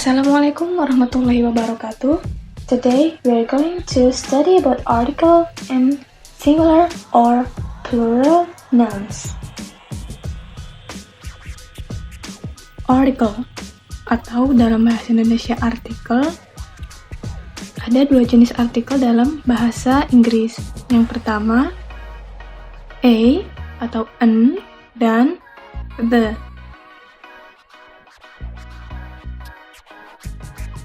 Assalamualaikum warahmatullahi wabarakatuh. Today we are going to study about article and singular or plural nouns. Article atau dalam bahasa Indonesia artikel. Ada dua jenis artikel dalam bahasa Inggris. Yang pertama a atau an dan the.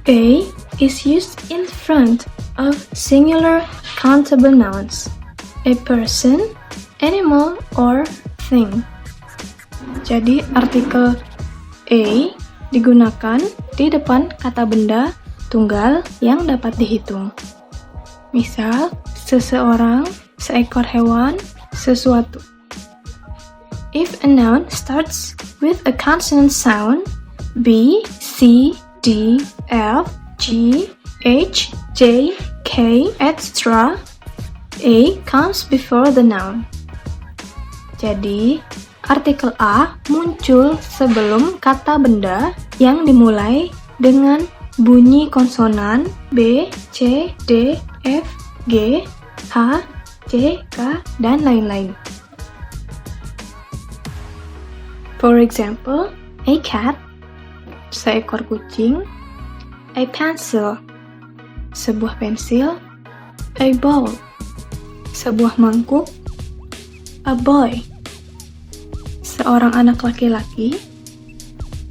A is used in front of singular countable nouns, a person, animal, or thing. Jadi artikel A digunakan di depan kata benda tunggal yang dapat dihitung. Misal, seseorang, seekor hewan, sesuatu. If a noun starts with a consonant sound, B, C, D, F, G, H, J, K, etc., A comes before the noun. Jadi, artikel A muncul sebelum kata benda yang dimulai dengan bunyi konsonan B, C, D, F, G, H, C, K, dan lain-lain. For example, a cat, seekor kucing, a pencil, sebuah pensil, a bowl, sebuah mangkuk, a boy, seorang anak laki-laki.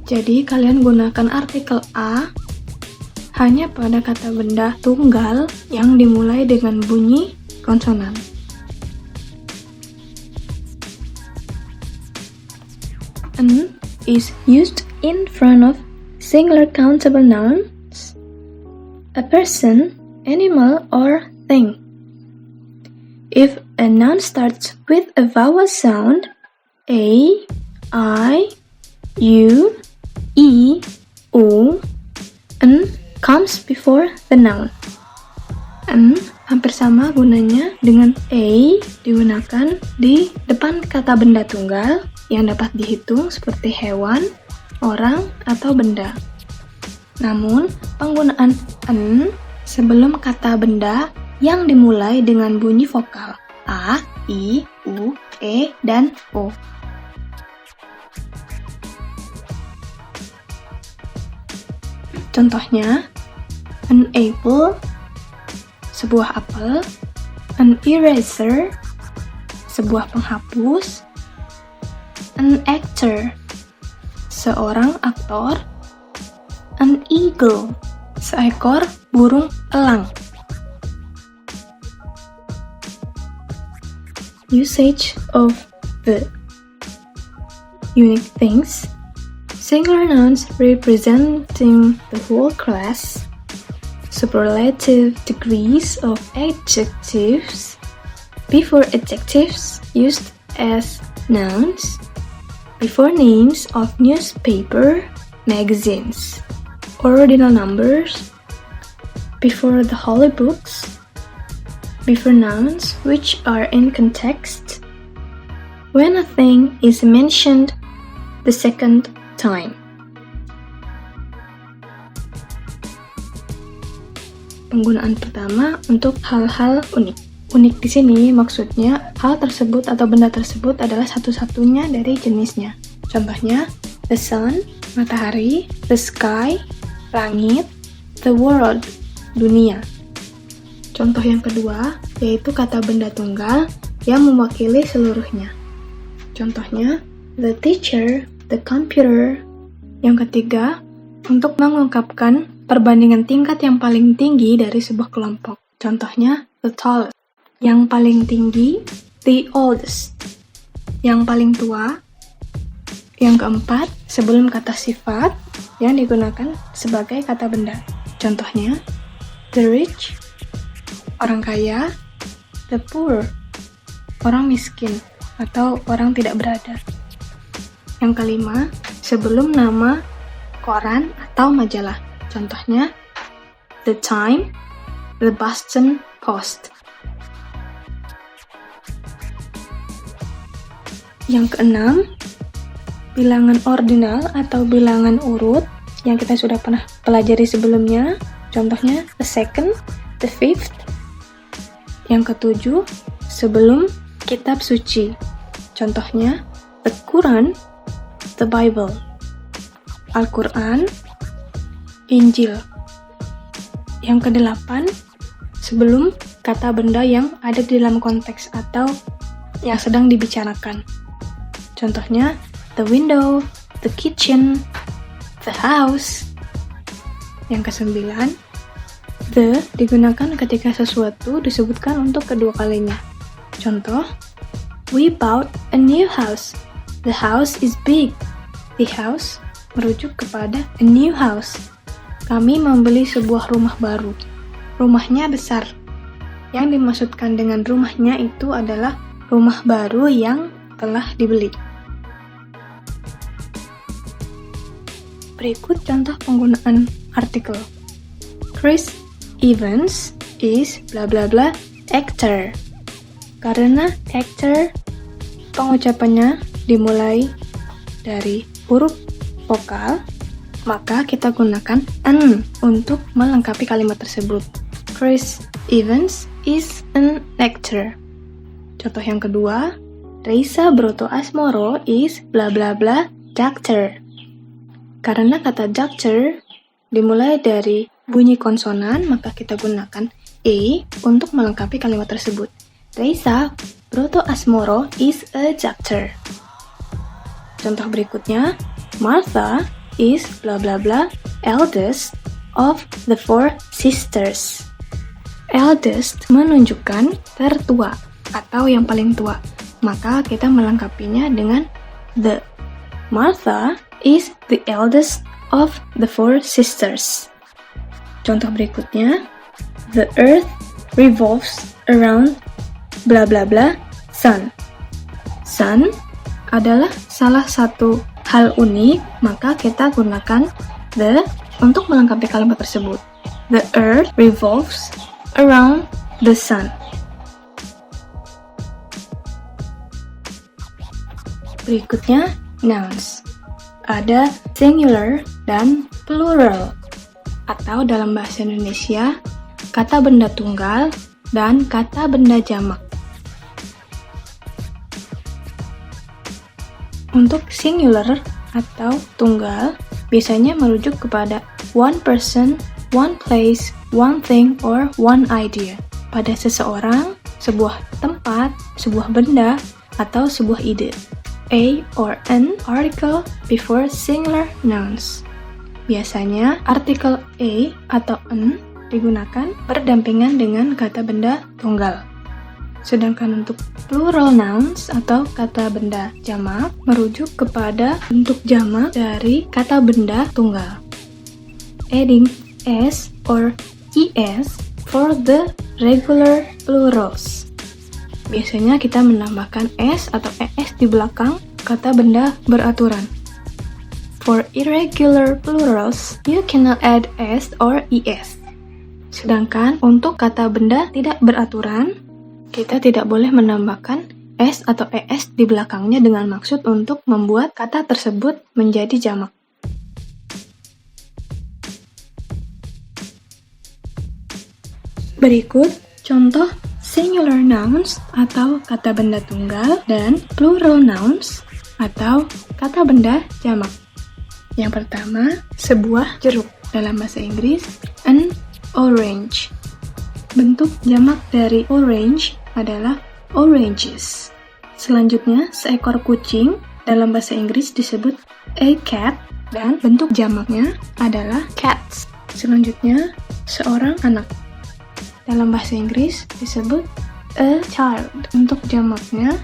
Jadi kalian gunakan artikel A hanya pada kata benda tunggal yang dimulai dengan bunyi konsonan. An is used in front of singular countable nouns, a person, animal, or thing. If a noun starts with a vowel sound, A, I, U, E, U, N comes before the noun. N hampir sama gunanya dengan A digunakan di depan kata benda tunggal yang dapat dihitung seperti hewan, orang, atau benda. Namun, penggunaan N sebelum kata benda yang dimulai dengan bunyi vokal A, I, U, E, dan O. Contohnya, an apple, sebuah apel, an eraser, sebuah penghapus, an actor, seorang aktor, an eagle, seekor burung elang. Usage of the unique things. Singular nouns representing the whole class. Superlative degrees of adjectives before adjectives used as nouns. Before names of newspaper, magazines. Ordinal numbers. Before the holy books. Before nouns which are in context. When a thing is mentioned the second time. Penggunaan pertama untuk hal-hal unik. Unik di sini maksudnya hal tersebut atau benda tersebut adalah satu-satunya dari jenisnya. Contohnya, the sun, matahari, the sky, langit, the world, dunia. Contoh yang kedua, yaitu kata benda tunggal yang mewakili seluruhnya. Contohnya, the teacher, the computer. Yang ketiga, untuk mengungkapkan perbandingan tingkat yang paling tinggi dari sebuah kelompok. Contohnya, the tallest. Yang paling tinggi, the oldest. Yang paling tua. Yang keempat, sebelum kata sifat yang digunakan sebagai kata benda. Contohnya, the rich, orang kaya, the poor, orang miskin atau orang tidak berada. Yang kelima, sebelum nama koran atau majalah. Contohnya, the Time, the Boston Post. Yang keenam, bilangan ordinal atau bilangan urut yang kita sudah pernah pelajari sebelumnya. Contohnya the second, the fifth. Yang ketujuh, sebelum kitab suci. Contohnya the Quran, the Bible. Al-Quran, Injil. Yang kedelapan, sebelum kata benda yang ada di dalam konteks atau yang sedang dibicarakan. Contohnya, the window, the kitchen, the house. Yang kesembilan, the digunakan ketika sesuatu disebutkan untuk kedua kalinya. Contoh, we bought a new house. The house is big. The house merujuk kepada a new house. Kami membeli sebuah rumah baru. Rumahnya besar. Yang dimaksudkan dengan rumahnya itu adalah rumah baru yang telah dibeli. Berikut contoh penggunaan artikel. Chris Evans is bla bla bla actor. Karena actor pengucapannya dimulai dari huruf vokal, maka kita gunakan an untuk melengkapi kalimat tersebut. Chris Evans is an actor. Contoh yang kedua, Reisa Broto Asmoro is bla bla bla doctor. Karena kata doctor dimulai dari bunyi konsonan, maka kita gunakan e untuk melengkapi kalimat tersebut. Reisa Broto Asmoro is a doctor. Contoh berikutnya, Martha is bla bla bla eldest of the 4 sisters. Eldest menunjukkan tertua atau yang paling tua, maka kita melengkapinya dengan the. Martha is the eldest of the 4 sisters. Contoh berikutnya, the earth revolves around bla bla bla sun. Sun adalah salah satu hal unik, maka kita gunakan the untuk melengkapi kalimat tersebut. The earth revolves around the sun. Berikutnya, nouns. Ada singular dan plural, atau dalam bahasa Indonesia, kata benda tunggal dan kata benda jamak. Untuk singular atau tunggal, biasanya merujuk kepada one person, one place, one thing, or one idea. Pada seseorang, sebuah tempat, sebuah benda, atau sebuah ide. A or an article before singular nouns. Biasanya, artikel a atau an digunakan berdampingan dengan kata benda tunggal. Sedangkan untuk plural nouns atau kata benda jamak merujuk kepada bentuk jamak dari kata benda tunggal. Adding s or es for the regular plurals. Biasanya kita menambahkan s atau es di belakang kata benda beraturan. For irregular plurals, you cannot add s or es. Sedangkan untuk kata benda tidak beraturan, kita tidak boleh menambahkan s atau es di belakangnya dengan maksud untuk membuat kata tersebut menjadi jamak. Berikut contoh singular nouns atau kata benda tunggal dan plural nouns atau kata benda jamak. Yang pertama, sebuah jeruk. Dalam bahasa Inggris, an orange. Bentuk jamak dari orange adalah oranges. Selanjutnya, seekor kucing. Dalam bahasa Inggris disebut a cat dan bentuk jamaknya adalah cats. Selanjutnya, seorang anak. Dalam bahasa Inggris disebut a child. Untuk jamaknya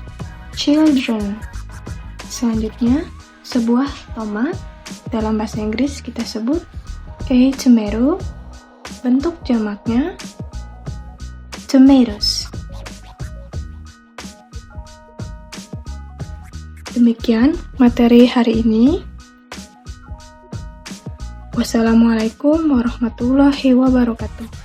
children. Selanjutnya, sebuah tomat. Dalam bahasa Inggris kita sebut a tomato. Bentuk jamaknya tomatoes. Demikian materi hari ini. Wassalamualaikum warahmatullahi wabarakatuh.